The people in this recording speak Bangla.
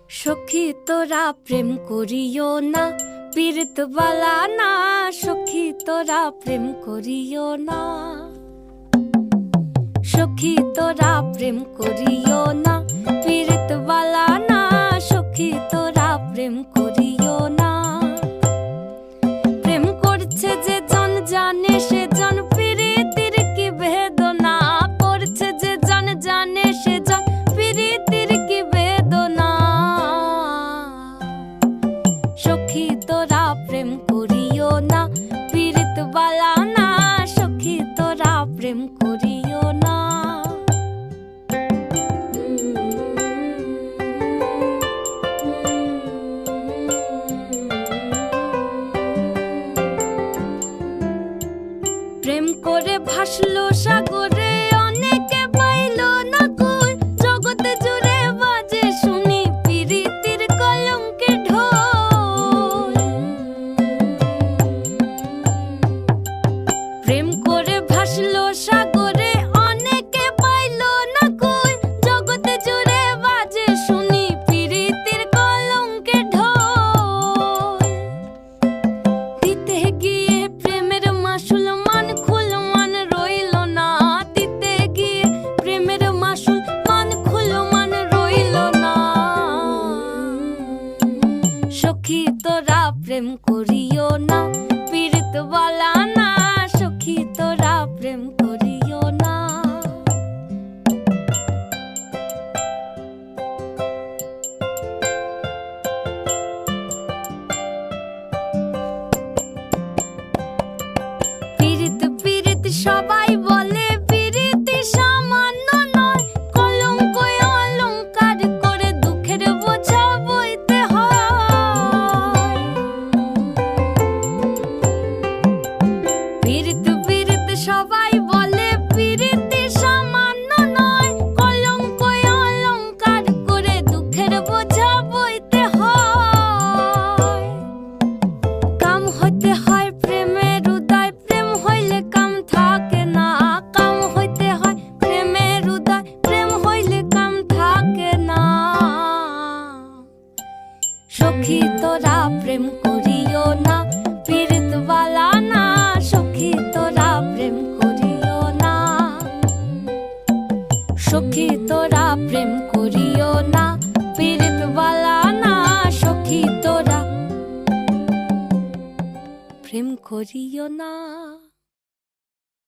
সখী তোরা প্রেম করিও না, পীড়িত বালা না। সখী তোরা প্রেম করিও না, সখী তোরা প্রেম করিও না, পীড়িত বালা না। সখী তোরা প্রেম করিও না। প্রেম করছে যে জন জানে সে জন, পীড়িতের কি বেদনা করছে যে জন জানে সে জন, পীড়িতের কি বেদনা। সখী তোরা প্রেম করিও না, পীড়িত বালা না। সখী তোরা প্রেম করিও না। প্রেম করে ভাসলো সাগরে, অনেকে পাইল না কই। জগতে জুড়ে বাজে শুনি পীড়িতের কলঙ্কের ঢোল। প্রেম করে ভাসলো সাগরে, অনেকে পাইল না কই। জগতে জুড়ে বাজে শুনি পীড়িতের কলঙ্কের ঢোল। দিতে গিয়ে প্রেমের মাসুল মান খুল মান রইল না। দিতে গিয়ে প্রেমের মাসুল মান খুল মান রইল না। সখী তোরা প্রেম করিও না, পীড়িত বালা না। সখী তোরা প্রেম করিও না। পীড়িত পীড়িত সবাই বলে, পীড়িতি সামান্য নয়। কলঙ্ক অলঙ্কার করে দুঃখের বোঝা বইতে হয়। পীড়িত পীড়িত সবাই বলে, পীড়িতি সামান্য নয়। কলঙ্ক অলঙ্কার করে দুঃখের বোঝা বইতে হয়। কাম হইতে হয় প্রেমের উদয়, প্রেম হইলে কাম থাকে না। কাম হইতে হয় প্রেমের উদয়, প্রেম হইলে কাম থাকে না। সখী তোরা প্রেম করিও না, পীড়িত বালা না। সখী তোরা প্রেম করিও না, সখী তোরা প্রেম করিও না, পীড়িত বালা না। সখী তোরা প্রেম করিও না।